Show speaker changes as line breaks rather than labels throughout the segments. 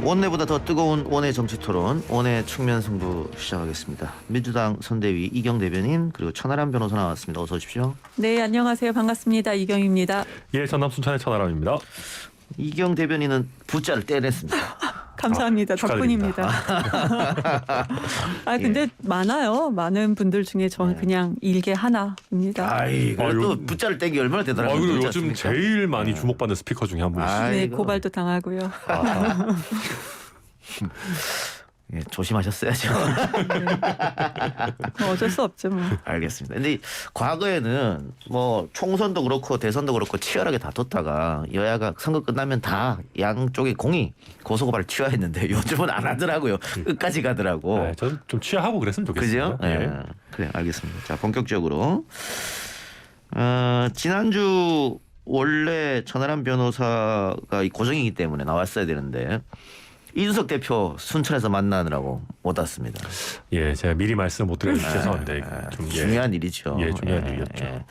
원내보다 더 뜨거운 원내 정치 토론, 원내 측면 승부 시작하겠습니다. 민주당 선대위 이경 대변인 그리고 천하람 변호사 나왔습니다. 어서 오십시오.
네, 안녕하세요. 반갑습니다. 이경입니다.
예, 전남 순천의 천하람입니다.
이경 대변인은 부자를 떼냈습니다.
감사합니다. 덕분입니다. 근데
예.
많아요. 많은 분들 중에 저는 그냥 일개 하나입니다.
아이, 그래도 부자를 떼기 얼마나 대단한
그리고
거죠?
요즘 제일 많이 주목받는 스피커 중에 한 분이시죠.
네,
아이고.
고발도 당하고요.
예, 조심하셨어야죠.
어쩔 수 없죠. 뭐.
알겠습니다. 근데 과거에는 뭐 총선도 그렇고 대선도 그렇고 치열하게 다퉜다가 여야가 선거 끝나면 다 양쪽의 공이 고소고발을 취하했는데 요즘은 안 하더라고요. 끝까지 가더라고.
네, 저는 좀 취하하고 그랬으면 좋겠습니다.
그죠? 예. 그래, 알겠습니다. 자, 본격적으로 지난주 원래 천하람 변호사가 이 고정이기 때문에 나왔어야 되는데 이준석 대표 순천에서 만나느라고 못 왔습니다.
예, 제가 미리 말씀 못 드려서 죄송한데 좀
중요한 일이죠.
예, 중요한 일이었죠.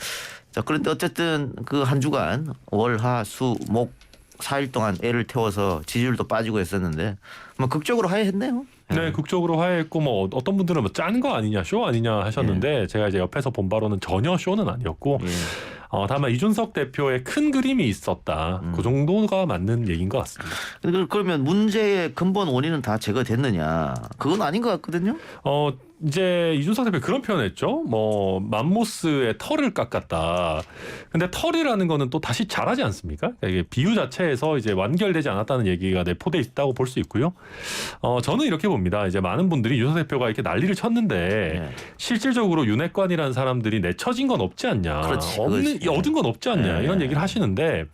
자, 그런데 어쨌든 그 한 주간 월, 화, 수, 목 4일 동안 애를 태워서 지지율도 빠지고 했었는데 뭐 극적으로 하야했네요.
네, 극적으로 화해했고 뭐 어떤 분들은 뭐 짠 거 아니냐, 쇼 아니냐 하셨는데 제가 이제 옆에서 본 바로는 전혀 쇼는 아니었고
예.
다만 이준석 대표의 큰 그림이 있었다. 그 정도가 맞는 얘기인 것 같습니다.
그러면 문제의 근본 원인은 다 제거됐느냐? 그건 아닌 것 같거든요.
이제 이준석 대표 그런 표현했죠. 뭐 맘모스의 털을 깎았다. 근데 털이라는 거는 또 다시 자라지 않습니까? 그러니까 이게 비유 자체에서 이제 완결되지 않았다는 얘기가 내포돼 있다고 볼 수 있고요. 저는 이렇게 봅니다. 이제 많은 분들이 이준석 대표가 이렇게 난리를 쳤는데
네.
실질적으로 윤핵관이라는 사람들이 내쳐진 건 없지 않냐.
그렇지, 그렇지.
얻은 건 없지 않냐.
네.
이런 얘기를 하시는데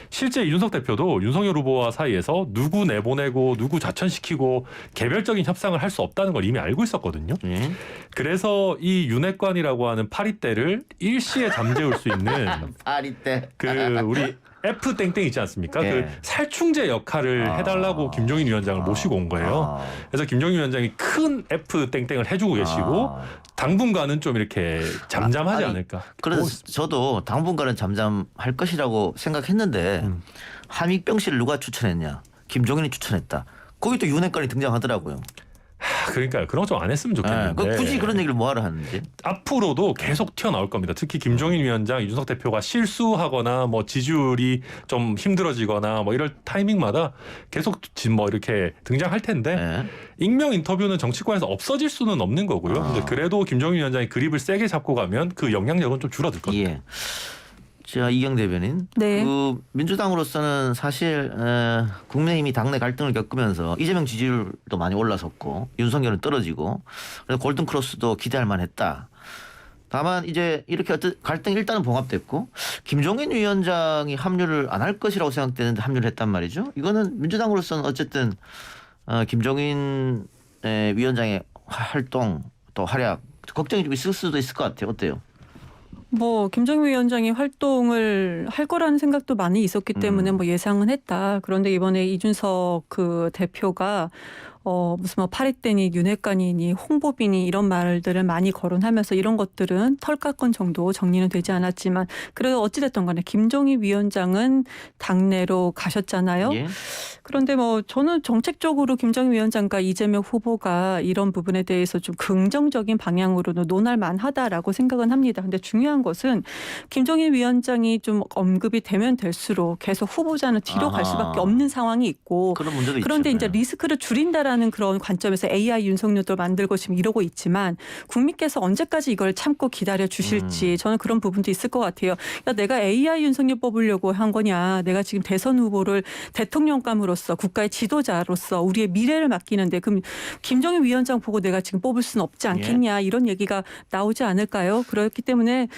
실제 이준석 대표도 윤석열 후보와 사이에서 누구 내보내고 누구 자천시키고 개별적인 협상을 할 수 없다는 걸 이미 알고 있었거든요.
예.
그래서 이 윤핵관이라고 하는 파리떼를 일시에 잠재울 수 있는
파리 때.
그 우리 F 땡땡 있지 않습니까?
예.
그 살충제 역할을 해달라고 김종인 위원장을 모시고 온 거예요. 그래서 김종인 위원장이 큰 F 땡땡을 해주고 계시고 당분간은 좀 이렇게 잠잠하지
아니,
않을까.
그래서 저도 당분간은 잠잠할 것이라고 생각했는데 함익병 씨를 누가 추천했냐? 김종인이 추천했다. 거기 또 윤핵관이 등장하더라고요.
그러니까요. 그런 거 좀 안 했으면 좋겠는데.
굳이 그런 얘기를 뭐하러 하는지.
앞으로도 계속 튀어나올 겁니다. 특히 김종인 위원장, 이준석 대표가 실수하거나 뭐 지지율이 좀 힘들어지거나 뭐 이럴 타이밍마다 계속 뭐 이렇게 등장할 텐데
예.
익명 인터뷰는 정치권에서 없어질 수는 없는 거고요. 근데 그래도 김종인 위원장이 그립을 세게 잡고 가면 그 영향력은 좀 줄어들 겁니다.
예. 자, 이경 대변인.
네.
그 민주당으로서는 사실 국민의힘이 당내 갈등을 겪으면서 이재명 지지율도 많이 올라섰고 윤석열은 떨어지고 그래서 골든 크로스도 기대할 만했다. 다만 이제 이렇게 어떤 갈등이 일단은 봉합됐고 김종인 위원장이 합류를 안 할 것이라고 생각되는데 합류를 했단 말이죠. 이거는 민주당으로서는 어쨌든 김종인 위원장의 활동 또 활약 걱정이 좀 있을 수도 있을 것 같아요. 어때요?
뭐 김정일 위원장이 활동을 할 거라는 생각도 많이 있었기 때문에 뭐 예상은 했다. 그런데 이번에 이준석 그 대표가 무슨 뭐 파리떼니 윤핵관이니 홍보비니 이런 말들을 많이 거론하면서 이런 것들은 털깎은 정도 정리는 되지 않았지만 그래도 어찌됐든 간에 김종인 위원장은 당내로 가셨잖아요.
예.
그런데 뭐 저는 정책적으로 김정인 위원장과 이재명 후보가 이런 부분에 대해서 좀 긍정적인 방향으로는 논할 만하다라고 생각은 합니다. 근데 중요한 것은 김정인 위원장이 좀 언급이 되면 될수록 계속 후보자는 뒤로 갈 수밖에 없는 상황이 있고
그런 문제도
그런데
있죠.
이제 리스크를 줄인다라는 그런 관점에서 AI 윤석열도 만들고 지금 이러고 있지만 국민께서 언제까지 이걸 참고 기다려 주실지 저는 그런 부분도 있을 것 같아요. 야, 내가 AI 윤석열 뽑으려고 한 거냐. 내가 지금 대선 후보를 대통령감으로서 국가의 지도자로서 우리의 미래를 맡기는데 그럼 김정일 위원장 보고 내가 지금 뽑을 수는 없지 않겠냐. 이런 얘기가 나오지 않을까요? 그렇기 때문에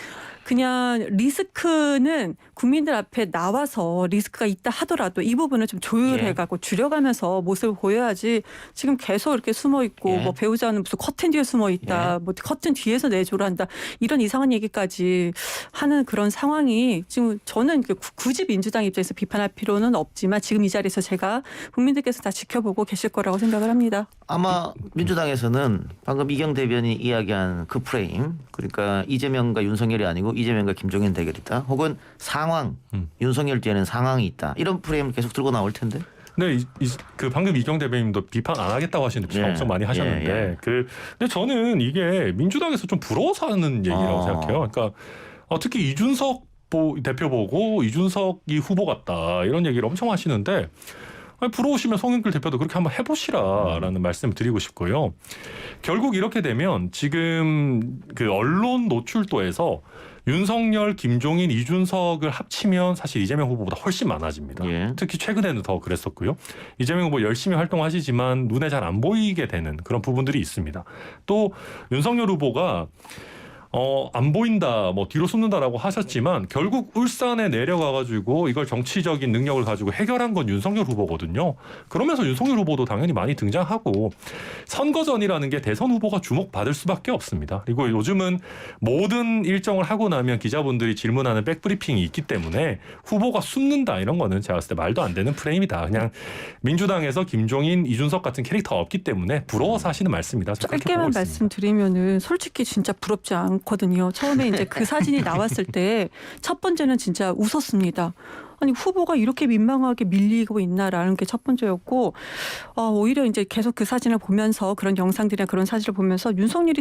그냥 리스크는 국민들 앞에 나와서 리스크가 있다 하더라도 이 부분을 좀 조율해가고 줄여가면서 모습을 보여야지 지금 계속 이렇게 숨어 있고 뭐 배우자는 무슨 커튼 뒤에 숨어 있다, 뭐 커튼 뒤에서 내조를 한다 이런 이상한 얘기까지 하는 그런 상황이 지금 저는 굳이 민주당 입장에서 비판할 필요는 없지만 지금 이 자리에서 제가 국민들께서 다 지켜보고 계실 거라고 생각을 합니다.
아마 민주당에서는 방금 이경 대변인이 이야기한 그 프레임 그러니까 이재명과 윤석열이 아니고 이재명과 김종인 대결이다. 혹은 상황 윤석열 뒤에는 상황이 있다. 이런 프레임을 계속 들고 나올 텐데.
근데 그 방금 이경 대변인도 비판 안 하겠다고 하시는데 비판
예.
엄청 많이 하셨는데
예, 예.
근데 저는 이게 민주당에서 좀 부러워서 하는 얘기라고 생각해요. 그러니까 특히 이준석 대표 보고 이준석이 후보 같다 이런 얘기를 엄청 하시는데 아니, 부러우시면 송영길 대표도 그렇게 한번 해보시라라는 말씀을 드리고 싶고요. 결국 이렇게 되면 지금 그 언론 노출도에서 윤석열, 김종인, 이준석을 합치면 사실 이재명 후보보다 훨씬 많아집니다.
예.
특히 최근에는 더 그랬었고요. 이재명 후보 열심히 활동하시지만 눈에 잘 안 보이게 되는 그런 부분들이 있습니다. 또 윤석열 후보가 안 보인다, 뭐 뒤로 숨는다라고 하셨지만 결국 울산에 내려가가지고 이걸 정치적인 능력을 가지고 해결한 건 윤석열 후보거든요. 그러면서 윤석열 후보도 당연히 많이 등장하고 선거전이라는 게 대선 후보가 주목받을 수밖에 없습니다. 그리고 요즘은 모든 일정을 하고 나면 기자분들이 질문하는 백브리핑이 있기 때문에 후보가 숨는다 이런 거는 제가 봤을 때 말도 안 되는 프레임이다. 그냥 민주당에서 김종인, 이준석 같은 캐릭터가 없기 때문에 부러워서 하시는 말씀이다.
짧게만 말씀드리면은 솔직히 진짜 부럽지 않거든요. 처음에 이제 그 사진이 나왔을 때 첫 번째는 진짜 웃었습니다. 아니 후보가 이렇게 민망하게 밀리고 있나라는 게 첫 번째였고 오히려 이제 계속 그 사진을 보면서 그런 영상들이나 그런 사진을 보면서 윤석열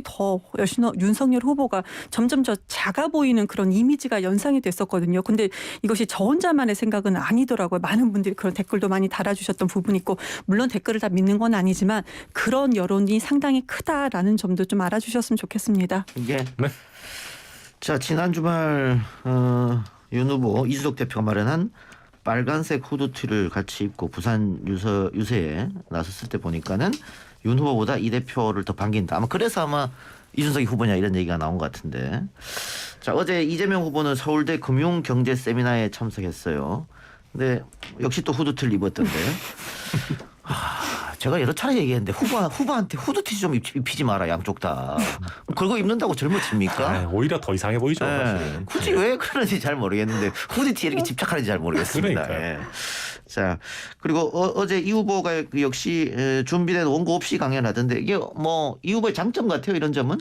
후보가 점점 더 작아 보이는 그런 이미지가 연상이 됐었거든요. 근데 이것이 저 혼자만의 생각은 아니더라고요. 많은 분들이 그런 댓글도 많이 달아주셨던 부분이 있고 물론 댓글을 다 믿는 건 아니지만 그런 여론이 상당히 크다라는 점도 좀 알아주셨으면 좋겠습니다.
예. 네. 자, 지난 주말 윤 후보 이준석 대표가 마련한 빨간색 후드티를 같이 입고 부산 유세에 나섰을 때 보니까는 윤 후보보다 이 대표를 더 반긴다. 아마 그래서 아마 이준석이 후보냐 이런 얘기가 나온 것 같은데. 자, 어제 이재명 후보는 서울대 금융경제 세미나에 참석했어요. 근데 역시 또 후드티를 입었던데. 제가 여러 차례 얘기했는데 후보한테 후드티 좀 입히지 마라 양쪽 다. 그거 입는다고 젊어집니까?
오히려 더 이상해 보이죠.
네. 굳이 왜 그런지 잘 모르겠는데 후드티에 이렇게 집착하는지 잘 모르겠습니다. 예. 자, 그리고 어제 이 후보가 역시 준비된 원고 없이 강연하던데 이게 뭐 이 후보의 장점 같아요, 이런 점은?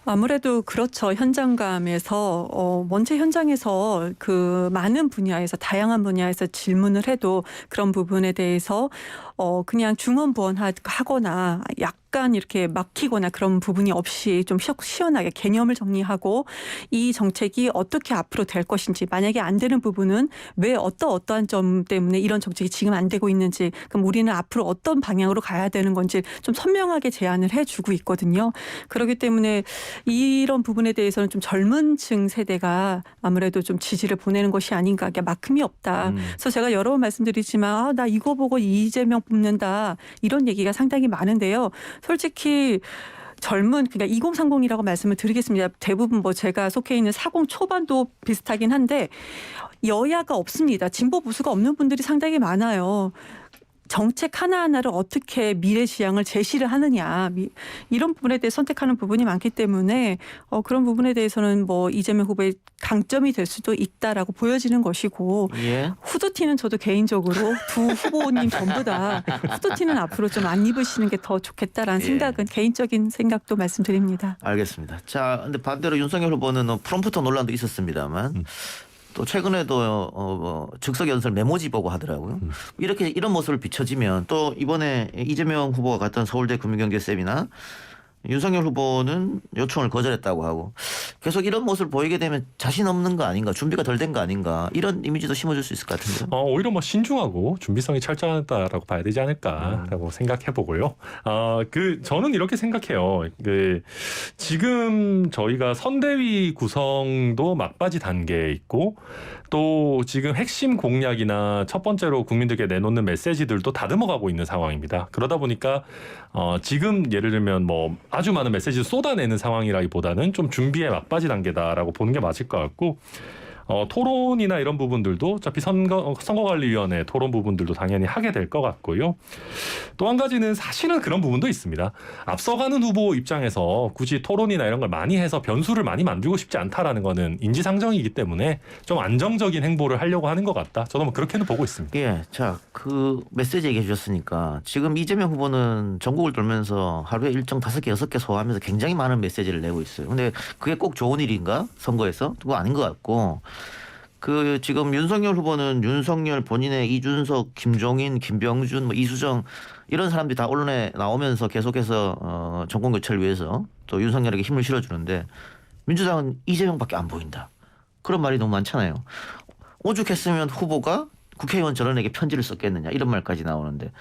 아무래도 그렇죠. 현장감에서 먼저 현장에서 그 많은 분야에서 다양한 분야에서 질문을 해도 그런 부분에 대해서 그냥 중언부언하거나 약간 이렇게 막히거나 그런 부분이 없이 좀 시원하게 개념을 정리하고 이 정책이 어떻게 앞으로 될 것인지 만약에 안 되는 부분은 왜 어떠한 점 때문에 이런 정책이 지금 안 되고 있는지 그럼 우리는 앞으로 어떤 방향으로 가야 되는 건지 좀 선명하게 제안을 해주고 있거든요. 그렇기 때문에 이런 부분에 대해서는 좀 젊은 층 세대가 아무래도 좀 지지를 보내는 것이 아닌가. 막힘이 없다. 그래서 제가 여러 번 말씀드리지만 나 이거 보고 이재명 뽑는다. 이런 얘기가 상당히 많은데요. 솔직히 그러니까 2030이라고 말씀을 드리겠습니다. 대부분 제가 속해 있는 40 초반도 비슷하긴 한데 여야가 없습니다. 진보 보수가 없는 분들이 상당히 많아요. 정책 하나하나를 어떻게 미래지향을 제시를 하느냐 이런 부분에 대해 선택하는 부분이 많기 때문에 그런 부분에 대해서는 이재명 후보의 강점이 될 수도 있다라고 보여지는 것이고
예.
후드티는 저도 개인적으로 두 후보님 전부 다 후드티는 앞으로 좀 안 입으시는 게 더 좋겠다라는 생각은 개인적인 생각도 말씀드립니다.
알겠습니다. 자, 근데 반대로 윤석열 후보는 프롬프터 논란도 있었습니다만 또 최근에도 즉석 연설 메모지 보고 하더라고요. 이런 모습을 비춰지면 또 이번에 이재명 후보가 갔던 서울대 금융경제 세미나 윤석열 후보는 요청을 거절했다고 하고 계속 이런 모습을 보이게 되면 자신 없는 거 아닌가, 준비가 덜 된 거 아닌가 이런 이미지도 심어줄 수 있을 것 같은데요.
오히려 신중하고 준비성이 철저하다라고 봐야 되지 않을까라고 생각해보고요. 저는 이렇게 생각해요. 지금 저희가 선대위 구성도 막바지 단계에 있고 또 지금 핵심 공약이나 첫 번째로 국민들께 내놓는 메시지들도 다듬어가고 있는 상황입니다. 그러다 보니까 지금 예를 들면 아주 많은 메시지를 쏟아내는 상황이라기보다는 좀 준비의 막바지 단계다라고 보는 게 맞을 것 같고 토론이나 이런 부분들도 어차피 선거관리위원회 토론 부분들도 당연히 하게 될 것 같고요. 또 한 가지는 사실은 그런 부분도 있습니다. 앞서가는 후보 입장에서 굳이 토론이나 이런 걸 많이 해서 변수를 많이 만들고 싶지 않다라는 거는 인지상정이기 때문에 좀 안정적인 행보를 하려고 하는 것 같다. 저도 그렇게는 보고 있습니다.
예, 자, 그 메시지 얘기해 주셨으니까 지금 이재명 후보는 전국을 돌면서 하루에 일정 5개, 6개 소화하면서 굉장히 많은 메시지를 내고 있어요. 근데 그게 꼭 좋은 일인가? 선거에서? 그거 아닌 것 같고 그 지금 윤석열 후보는 윤석열 본인의 이준석, 김종인, 김병준, 뭐 이수정 이런 사람들이 다 언론에 나오면서 계속해서 정권 교체를 위해서 또 윤석열에게 힘을 실어주는데 민주당은 이재명밖에 안 보인다. 그런 말이 너무 많잖아요. 오죽했으면 후보가 국회의원 저런에게 편지를 썼겠느냐 이런 말까지 나오는데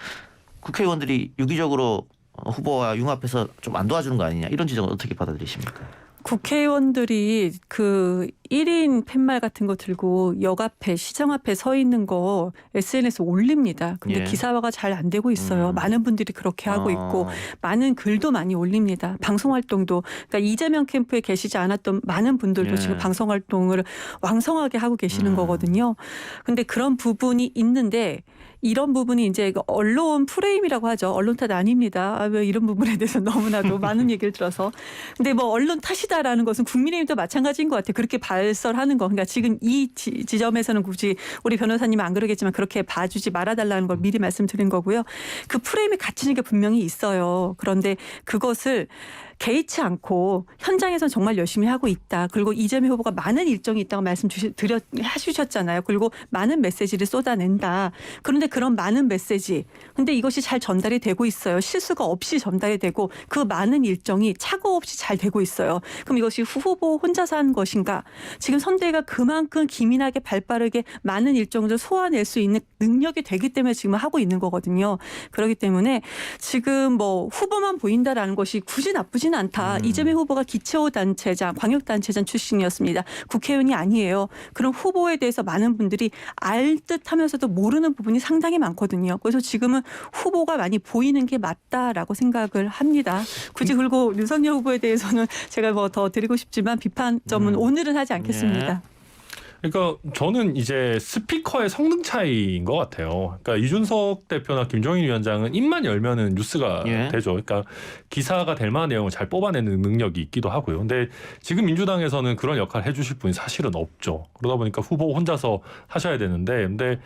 국회의원들이 유기적으로 후보와 융합해서 좀 안 도와주는 거 아니냐 이런 지적은 어떻게 받아들이십니까?
국회의원들이 그 1인 팻말 같은 거 들고 역 앞에 시정 앞에 서 있는 거 SNS에 올립니다. 근데
예.
기사화가 잘 안 되고 있어요. 많은 분들이 그렇게 하고 있고 많은 글도 많이 올립니다. 방송 활동도 그러니까 이재명 캠프에 계시지 않았던 많은 분들도
예.
지금 방송 활동을 왕성하게 하고 계시는 거거든요. 근데 그런 부분이 있는데 이런 부분이 이제 언론 프레임이라고 하죠. 언론 탓 아닙니다. 아, 왜 이런 부분에 대해서 너무나도 많은 얘기를 들어서. 근데 뭐 언론 탓이다라는 것은 국민의힘도 마찬가지인 것 같아요. 그렇게 발설하는 거. 그러니까 지금 이 지점에서는 굳이 우리 변호사님은 안 그러겠지만 그렇게 봐주지 말아달라는 걸 미리 말씀드린 거고요. 그 프레임이 갇히는 게 분명히 있어요. 그런데 그것을 개의치 않고 현장에서 정말 열심히 하고 있다. 그리고 이재명 후보가 많은 일정이 있다고 해주셨잖아요. 그리고 많은 메시지를 쏟아낸다. 그런데 그런 많은 메시지, 근데 이것이 잘 전달이 되고 있어요. 실수가 없이 전달이 되고 그 많은 일정이 착오 없이 잘 되고 있어요. 그럼 이것이 후보 혼자서 한 것인가? 지금 선대위가 그만큼 기민하게 발빠르게 많은 일정을 소화낼 수 있는 능력이 되기 때문에 지금 하고 있는 거거든요. 그렇기 때문에 지금 뭐 후보만 보인다라는 것이 굳이 나쁘진 않다. 이재명 후보가 기초단체장, 광역단체장 출신이었습니다. 국회의원이 아니에요. 그런 후보에 대해서 많은 분들이 알 듯하면서도 모르는 부분이 상당히 많거든요. 그래서 지금은 후보가 많이 보이는 게 맞다라고 생각을 합니다. 굳이 그리고 윤석열 후보에 대해서는 제가 뭐 더 드리고 싶지만 비판점은 오늘은 하지 않겠습니다.
그러니까 저는 이제 스피커의 성능 차이인 것 같아요. 그러니까 이준석 대표나 김종인 위원장은 입만 열면은 뉴스가
예.
되죠. 그러니까 기사가 될 만한 내용을 잘 뽑아내는 능력이 있기도 하고요. 근데 지금 민주당에서는 그런 역할을 해주실 분이 사실은 없죠. 그러다 보니까 후보 혼자서 하셔야 되는데, 근데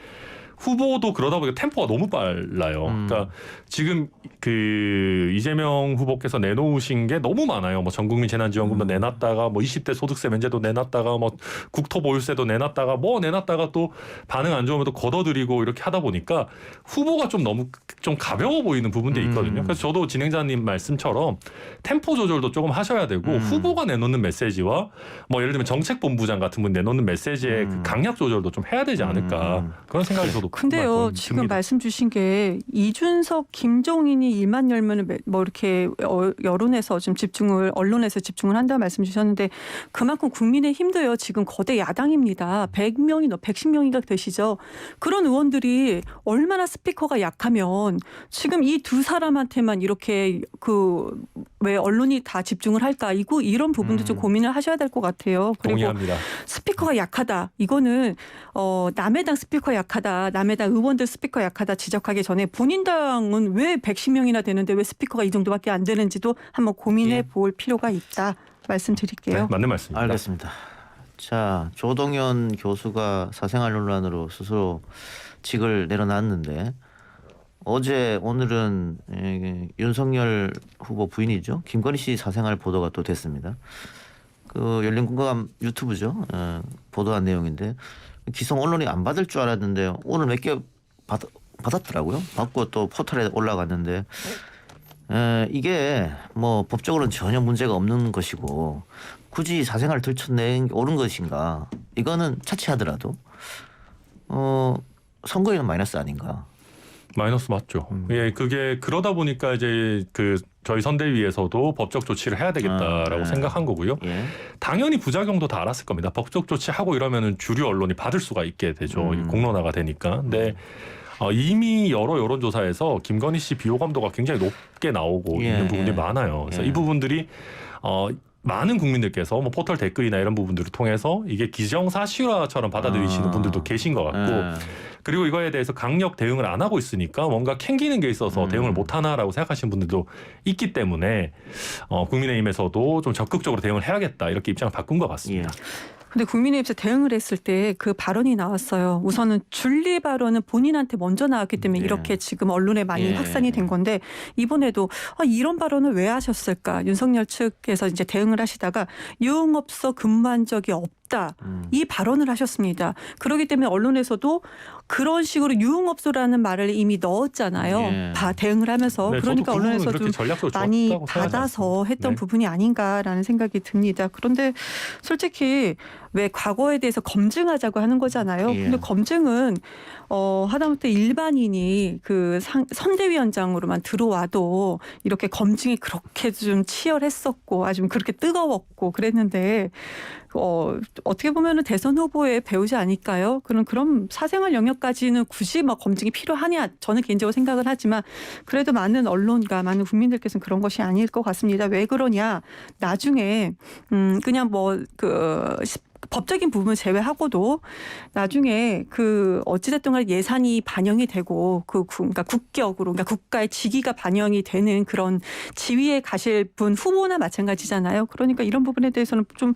후보도 그러다 보니까 템포가 너무 빨라요. 그러니까 지금 그 이재명 후보께서 내놓으신 게 너무 많아요. 뭐 전국민 재난지원금도 내놨다가 뭐 20대 소득세 면제도 내놨다가 뭐 국토보유세도 내놨다가 뭐 내놨다가 또 반응 안 좋으면 또 걷어들이고 이렇게 하다 보니까 후보가 좀 너무 좀 가벼워 보이는 부분들이 있거든요. 그래서 저도 진행자님 말씀처럼 템포 조절도 조금 하셔야 되고 후보가 내놓는 메시지와 뭐 예를 들면 정책본부장 같은 분 내놓는 메시지의 그 강약 조절도 좀 해야 되지 않을까 그런 생각이 저도
근데요, 지금
듭니다.
말씀 주신 게 이준석, 김종인이 일만 열면은 뭐 이렇게 여론에서 좀 언론에서 집중을 한다는 말씀 주셨는데 그만큼 국민의힘도요, 지금 거대 야당입니다. 100명이 110명인가 되시죠. 그런 의원들이 얼마나 스피커가 약하면 지금 이 두 사람한테만 이렇게 왜 언론이 다 집중을 할까? 이런 부분도 좀 고민을 하셔야 될 것 같아요. 그리고
동의합니다.
스피커가 약하다. 이거는 남의 당 스피커 약하다. 남의 당 의원들 스피커 약하다 지적하기 전에 본인 당은 왜 110명이나 되는데 왜 스피커가 이 정도밖에 안 되는지도 한번 고민해 볼 필요가 있다. 말씀드릴게요.
네, 맞는 말씀입니다.
알겠습니다. 자, 조동현 교수가 사생활 논란으로 스스로 직을 내려놨는데 어제 오늘은 윤석열 후보 부인이죠. 김건희 씨 사생활 보도가 또 됐습니다. 그 열린공감 유튜브죠. 보도한 내용인데 기성 언론이 안 받을 줄 알았는데 오늘 몇 개 받았더라고요. 받고 또 포털에 올라갔는데 이게 뭐 법적으로는 전혀 문제가 없는 것이고 굳이 사생활을 들춰낸 게 옳은 것인가? 이거는 차치하더라도 선거에는 마이너스 아닌가?
마이너스 맞죠. 예, 그게 그러다 보니까 이제 그 저희 선대위에서도 법적 조치를 해야 되겠다라고 생각한 거고요.
예.
당연히 부작용도 다 알았을 겁니다. 법적 조치하고 이러면은 주류 언론이 받을 수가 있게 되죠. 공론화가 되니까. 근데 이미 여러 여론조사에서 김건희 씨 비호감도가 굉장히 높게 나오고 있는 부분이 많아요. 그래서 이 부분들이 많은 국민들께서 뭐 포털 댓글이나 이런 부분들을 통해서 이게 기정사실화처럼 받아들이시는 분들도 계신 것 같고 그리고 이거에 대해서 강력 대응을 안 하고 있으니까 뭔가 캥기는 게 있어서 대응을 못 하나라고 생각하시는 분들도 있기 때문에 국민의힘에서도 좀 적극적으로 대응을 해야겠다 이렇게 입장을 바꾼 것 같습니다.
근데 국민의힘에서 대응을 했을 때 그 발언이 나왔어요. 우선은 줄리 발언은 본인한테 먼저 나왔기 때문에 이렇게 지금 언론에 많이 확산이 된 건데 이번에도 이런 발언을 왜 하셨을까? 윤석열 측에서 이제 대응을 하시다가 유흥업소 근무한 적이 없다. 없다. 이 발언을 하셨습니다. 그렇기 때문에 언론에서도 그런 식으로 유흥업소라는 말을 이미 넣었잖아요.
예.
다 대응을 하면서.
네,
그러니까
저도 그 부분은
언론에서도
그렇게 전략적으로
많이
좋았다고
받아서
생각하지
했던
않습니다.
부분이 아닌가라는 생각이 듭니다. 그런데 솔직히 왜 과거에 대해서 검증하자고 하는 거잖아요.
예.
근데 검증은 하다못해 일반인이 그 선대위원장으로만 들어와도 이렇게 검증이 그렇게 좀 치열했었고 아주 그렇게 뜨거웠고 그랬는데 어떻게 보면은 대선 후보에 배우지 않을까요? 그럼 사생활 영역까지는 굳이 뭐 검증이 필요하냐? 저는 개인적으로 생각을 하지만 그래도 많은 언론과 많은 국민들께서는 그런 것이 아닐 것 같습니다. 왜 그러냐? 나중에 그냥 법적인 부분 제외하고도 나중에 어찌됐든 간에 예산이 반영이 되고 그러니까 국격으로 그러니까 국가의 직위가 반영이 되는 그런 지위에 가실 분 후보나 마찬가지잖아요. 그러니까 이런 부분에 대해서는 좀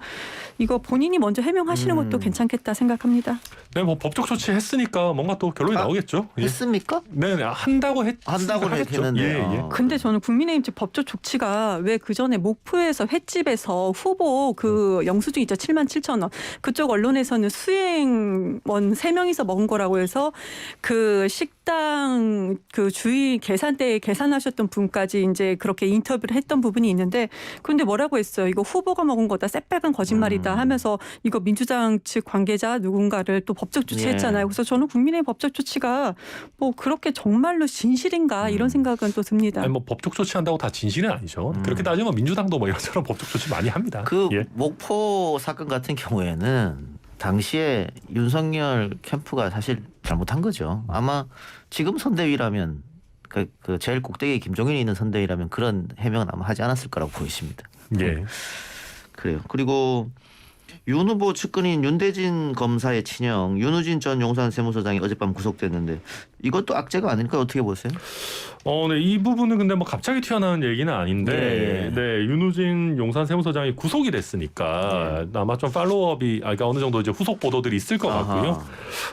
이거 본인이 먼저 해명하시는 것도 괜찮겠다 생각합니다.
네, 뭐 법적 조치 했으니까 뭔가 또 결론이 나오겠죠. 예.
했습니까?
네, 한다고
했는데.
예.
근데 저는 국민의힘 측 법적 조치가 왜 그 전에 목포에서 횟집에서 후보 영수증 있죠. 77,000원. 그쪽 언론에서는 수행원 3명이서 먹은 거라고 해서 그 식당 주인 계산대에 계산하셨던 분까지 이제 그렇게 인터뷰를 했던 부분이 있는데 근데 뭐라고 했어요. 이거 후보가 먹은 거다. 새빨간 거짓말이다 하면서 이거 민주당 측 관계자 누군가를 또 법적 조치했잖아요. 그래서 저는 국민의힘 법적 조치가 뭐 그렇게 정말로 진실인가 이런 생각은 또 듭니다.
아니, 뭐 법적 조치한다고 다 진실은 아니죠. 그렇게 따지면 민주당도 뭐 이런저런 법적 조치 많이 합니다. 예.
목포 사건 같은 경우에는 당시에 윤석열 캠프가 사실 잘못한 거죠. 아마 지금 선대위라면 그 제일 꼭대기에 김종인이 있는 선대위라면 그런 해명은 아마 하지 않았을 거라고 보이십니다.
예.
그래요. 그리고 윤 후보 측근인 윤대진 검사의 친형 윤우진 전 용산 세무서장이 어젯밤 구속됐는데 이것도 악재가 아닐까 어떻게 보세요?
네, 이 부분은 근데 뭐 갑자기 튀어나온 얘기는 아닌데, 네, 윤우진 용산 세무서장이 구속이 됐으니까 아마 좀 팔로우업이 그러니까 어느 정도 이제 후속 보도들이 있을 것 같고요.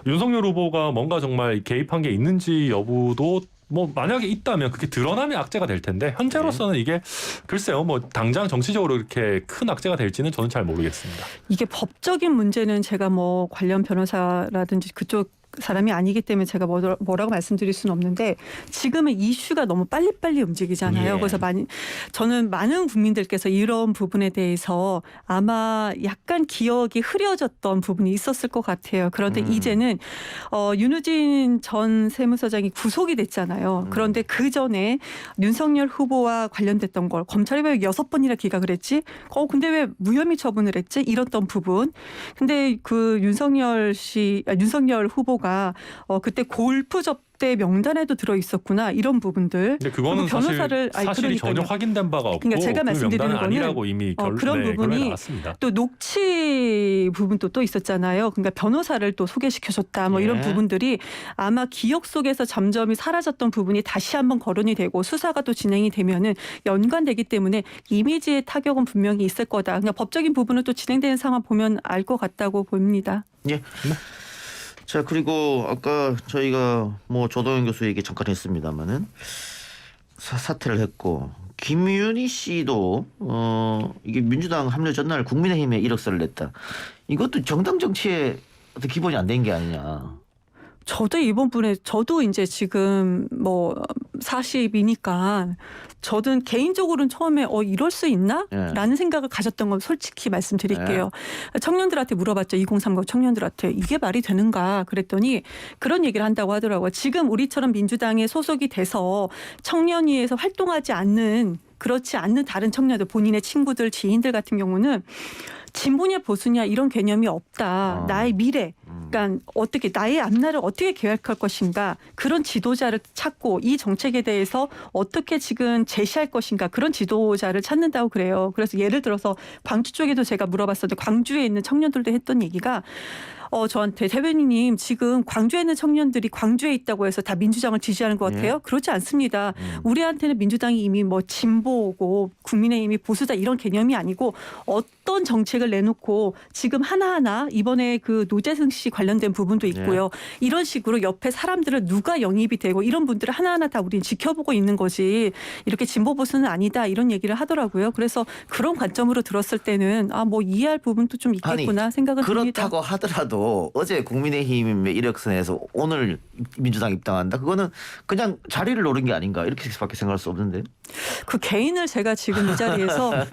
윤석열 후보가 뭔가 정말 개입한 게 있는지 여부도 뭐 만약에 있다면 그게 드러나면 악재가 될 텐데 현재로서는 이게 글쎄요 뭐 당장 정치적으로 이렇게 큰 악재가 될지는 저는 잘 모르겠습니다.
이게 법적인 문제는 제가 뭐 관련 변호사라든지 그쪽 사람이 아니기 때문에 제가 뭐라고 말씀드릴 수는 없는데 지금은 이슈가 너무 빨리빨리 움직이잖아요.
예.
그래서 저는 많은 국민들께서 이런 부분에 대해서 아마 약간 기억이 흐려졌던 부분이 있었을 것 같아요. 그런데 이제는 윤우진 전 세무서장이 구속이 됐잖아요. 그런데 그 전에 윤석열 후보와 관련됐던 걸 검찰이 왜 6번이나 기각을 했지? 근데 왜 무혐의 처분을 했지? 이랬던 부분. 근데 윤석열 후보가 그때 골프 접대 명단에도 들어 있었구나 이런 부분들.
근데 그거는 사실이 전혀 확인된 바가 없고
그러니까 제가 말씀드리는
명단은
거는
아니라고 이미
그런 부분이
나왔습니다.
또 녹취 부분도 또 있었잖아요. 그러니까 변호사를 또 소개시켜줬다 뭐 이런 부분들이 아마 기억 속에서 점점이 사라졌던 부분이 다시 한번 거론이 되고 수사가 또 진행이 되면은 연관되기 때문에 이미지의 타격은 분명히 있을 거다. 그러니까 법적인 부분은 또 진행되는 상황 보면 알 것 같다고 봅니다.
예. 자 그리고 아까 저희가 뭐 조동현 교수 얘기 잠깐 했습니다마는 사퇴를 했고 김윤희 씨도 이게 민주당 합류 전날 국민의힘에 이력서를 냈다. 이것도 정당 정치의 어떤 기본이 안 된 게 아니냐.
저도 이번 분에 저도 이제 지금 뭐 40이니까 저는 개인적으로는 처음에 이럴 수 있나? 라는 생각을 가졌던 건 솔직히 말씀드릴게요. 청년들한테 물어봤죠. 2030 청년들한테 이게 말이 되는가 그랬더니 그런 얘기를 한다고 하더라고요. 지금 우리처럼 민주당에 소속이 돼서 청년위에서 활동하지 않는 그렇지 않는 다른 청년들 본인의 친구들 지인들 같은 경우는 진보냐 보수냐 이런 개념이 없다. 나의 미래. 그러니까 어떻게 나의 앞날을 어떻게 계획할 것인가 그런 지도자를 찾고 이 정책에 대해서 어떻게 지금 제시할 것인가 그런 지도자를 찾는다고 그래요. 그래서 예를 들어서 광주 쪽에도 제가 물어봤었는데 광주에 있는 청년들도 했던 얘기가 저한테 대변인님 지금 광주에 있는 청년들이 광주에 있다고 해서 다 민주당을 지지하는 것 같아요. 그렇지 않습니다. 우리한테는 민주당이 이미 뭐 진보고 국민의힘이 보수다 이런 개념이 아니고 어떤 정책을 내놓고 지금 하나하나 이번에 그 노재승 씨 관련된 부분도 있고요. 이런 식으로 옆에 사람들을 누가 영입이 되고 이런 분들을 하나하나 다 우리는 지켜보고 있는 것이 이렇게 진보 보수는 아니다 이런 얘기를 하더라고요. 그래서 그런 관점으로 들었을 때는 뭐 이해할 부분도 좀 있겠구나 생각은 듭니다.
그렇다고 하더라도 어제 국민의힘의 이력서에서 오늘 민주당 입당한다. 그거는 그냥 자리를 노린 게 아닌가 이렇게밖에 생각할 수 없는데.
그 개인을 제가 지금 이 자리에서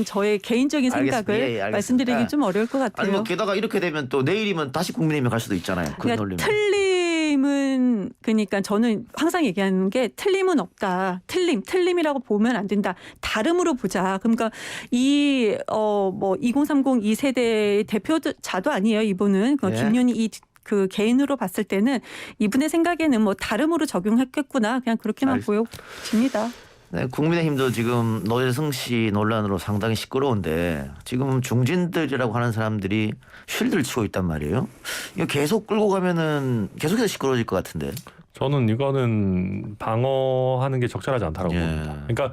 저의 개인적인 생각을
알겠습니다.
말씀드리긴 좀 어려울 것 같아요.
아니 뭐 게다가 이렇게 되면 또 내일이면 다시 국민의힘에 갈 수도 있잖아요. 그
그러니까
논리면.
틀림은 그러니까 저는 항상 얘기하는 게 틀림은 없다. 틀림이라고 보면 안 된다. 다름으로 보자. 그러니까 이 뭐 2030 2세대의 대표자도 아니에요. 이분은 김윤희 그 개인으로 봤을 때는 이분의 생각에는 뭐 다름으로 적용했겠구나. 그냥 그렇게만 보여집니다.
네, 국민의힘도 지금 노재승 씨 논란으로 상당히 시끄러운데 지금 중진들이라고 하는 사람들이 쉴드를 치고 있단 말이에요. 이거 계속 끌고 가면은 계속해서 시끄러워질 것 같은데.
저는 이거는 방어하는 게 적절하지 않다라고 봅니다. 그러니까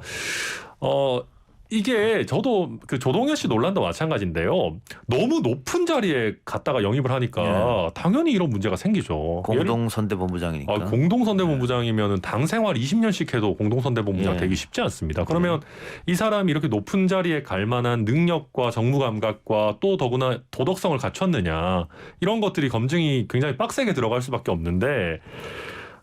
이게 저도 그 조동현 씨 논란도 마찬가지인데요. 너무 높은 자리에 갔다가 영입을 하니까 당연히 이런 문제가 생기죠.
공동선대본부장이니까.
공동선대본부장이면 당 생활 20년씩 해도 공동선대본부장 되기 쉽지 않습니다. 그러면 이 사람이 이렇게 높은 자리에 갈 만한 능력과 정무 감각과 또 더구나 도덕성을 갖췄느냐 이런 것들이 검증이 굉장히 빡세게 들어갈 수밖에 없는데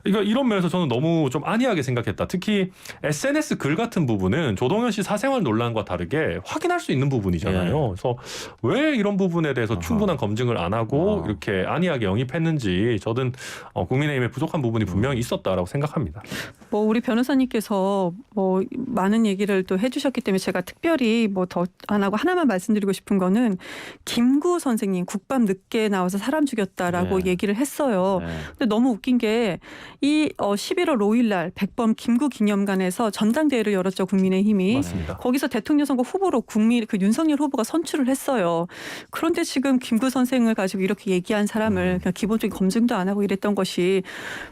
이런 면에서 저는 너무 좀 안이하게 생각했다. 특히 SNS 글 같은 부분은 조동현 씨 사생활 논란과 다르게 확인할 수 있는 부분이잖아요. 그래서 왜 이런 부분에 대해서 충분한 검증을 안 하고 이렇게 안이하게 영입했는지 저는 국민의힘에 부족한 부분이 분명히 있었다라고 생각합니다.
뭐 우리 변호사님께서 뭐 많은 얘기를 또 해주셨기 때문에 제가 특별히 뭐 더 안 하고 하나만 말씀드리고 싶은 거는 김구 선생님 국밥 늦게 나와서 사람 죽였다라고 얘기를 했어요. 근데 너무 웃긴 게 이 11월 5일 날 백범 김구 기념관에서 전당대회를 열었죠. 국민의힘이.
맞습니다.
거기서 대통령 선거 후보로 그 윤석열 후보가 선출을 했어요. 그런데 지금 김구 선생을 가지고 이렇게 얘기한 사람을 그냥 기본적인 검증도 안 하고 이랬던 것이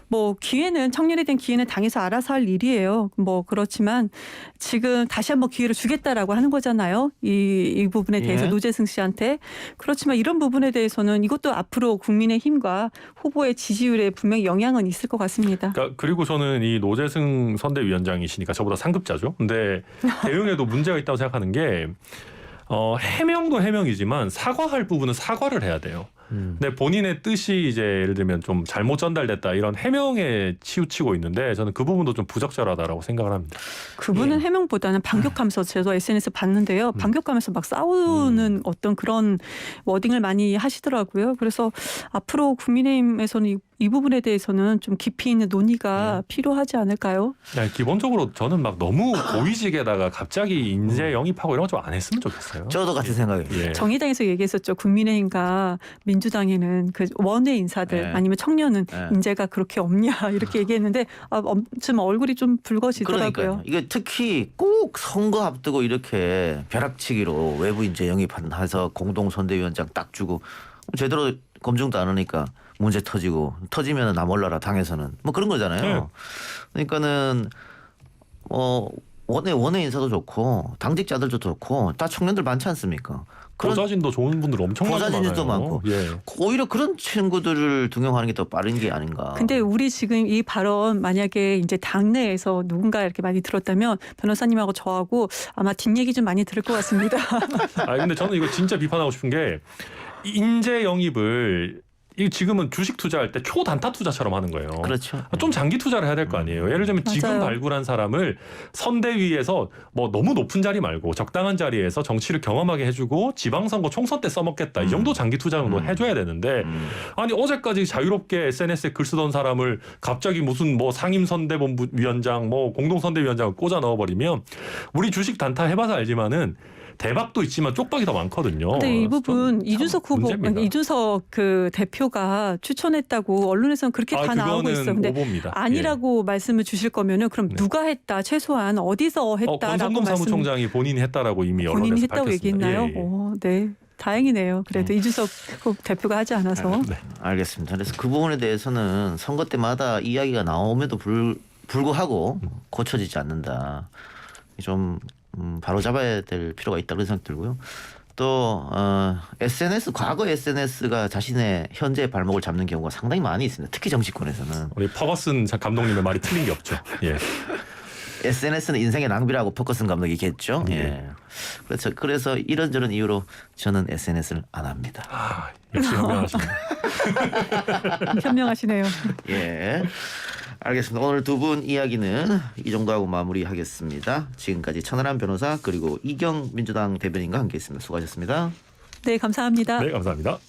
뭐 기회는 청년이 된 기회는 당에서 알아서 할 일이에요. 뭐 그렇지만 지금 다시 한번 기회를 주겠다라고 하는 거잖아요. 이 부분에 대해서 노재승 씨한테. 그렇지만 이런 부분에 대해서는 이것도 앞으로 국민의힘과 후보의 지지율에 분명히 영향은 있을 것 같습니다.
그러니까 그리고 저는 이 노재승 선대위원장이시니까 저보다 상급자죠. 근데 대응에도 문제가 있다고 생각하는 게 해명도 해명이지만 사과할 부분은 사과를 해야 돼요. 근데 본인의 뜻이 이제 예를 들면 좀 잘못 전달됐다 이런 해명에 치우치고 있는데 저는 그 부분도 좀 부적절하다라고 생각을 합니다.
그분은 해명보다는 반격하면서 저도 SNS 봤는데요. 반격하면서 막 싸우는 어떤 그런 워딩을 많이 하시더라고요. 그래서 앞으로 국민의힘에서는 이 부분에 대해서는 좀 깊이 있는 논의가 필요하지 않을까요?
네, 기본적으로 저는 막 너무 고위직에다가 갑자기 인재 영입하고 이런 거 좀 안 했으면 좋겠어요.
저도 같은 생각이에요.
정의당에서 얘기했었죠. 국민의힘과 민주당에는 그 원외 인사들 아니면 청년은 인재가 그렇게 없냐 이렇게 얘기했는데 좀 얼굴이 좀 붉어지더라고요.
그러니까요. 이게 특히 꼭 선거 앞두고 이렇게 벼락치기로 외부 인재 영입해서 공동선대위원장 딱 주고 제대로 검증도 안 하니까 문제 터지면 나 몰라라 당에서는 뭐 그런 거잖아요. 그러니까는 원외 인사도 좋고 당직자들도 좋고 다 청년들 많지 않습니까?
보좌진도 좋은 분들 엄청 많아요.
보좌진도 많고 오히려 그런 친구들을 등용하는 게 더 빠른 게 아닌가.
근데 우리 지금 이 발언 만약에 이제 당내에서 누군가 이렇게 많이 들었다면 변호사님하고 저하고 아마 뒷얘기 좀 많이 들을 것 같습니다.
근데 저는 이거 진짜 비판하고 싶은 게 인재 영입을 이 지금은 주식 투자할 때 초단타 투자처럼 하는 거예요.
그렇죠.
좀 장기 투자를 해야 될 거 아니에요. 예를 들면 지금
맞아요.
발굴한 사람을 선대위에서 뭐 너무 높은 자리 말고 적당한 자리에서 정치를 경험하게 해주고 지방선거 총선 때 써먹겠다. 이 정도 장기 투자 정도 해줘야 되는데 아니 어제까지 자유롭게 SNS에 글 쓰던 사람을 갑자기 무슨 뭐 상임선대본부위원장 뭐 공동선대위원장을 꽂아 넣어버리면 우리 주식 단타 해봐서 알지만은 대박도 있지만 쪽박이 더 많거든요.
근데 이 부분 이준석 후보,
문제입니다.
이준석 그 대표가 추천했다고 언론에서는 그렇게 다 나오고 있어요. 근데
오보입니다.
아니라고 말씀을 주실 거면은 그럼 누가 했다, 최소한 어디서 했다라고
권성동 사무총장이 본인이 했다라고 이미
본인이
언론에서
했다고
밝혔습니다.
얘기했나요? 네. 다행이네요. 그래도 이준석 대표가 하지 않아서.
네.
알겠습니다. 그래서 그 부분에 대해서는 선거 때마다 이야기가 나옴에도 불구하고 고쳐지지 않는다. 좀 바로 잡아야 될 필요가 있다 그런 생각 들고요. 또 SNS 과거 SNS가 자신의 현재 발목을 잡는 경우가 상당히 많이 있습니다. 특히 정치권에서는
우리 퍼거슨 감독님의 말이 틀린 게 없죠. 예.
SNS는 인생의 낭비라고 퍼커슨 감독이 얘기했죠. 예. 그래서 이런저런 이유로 저는 SNS를 안 합니다.
아, 역시 현명하시네요.
현명하시네요.
예. 알겠습니다. 오늘 두 분 이야기는 이 정도 하고 마무리하겠습니다. 지금까지 천하람 변호사 그리고 이경 민주당 대변인과 함께했습니다. 수고하셨습니다.
네, 감사합니다.
네, 감사합니다.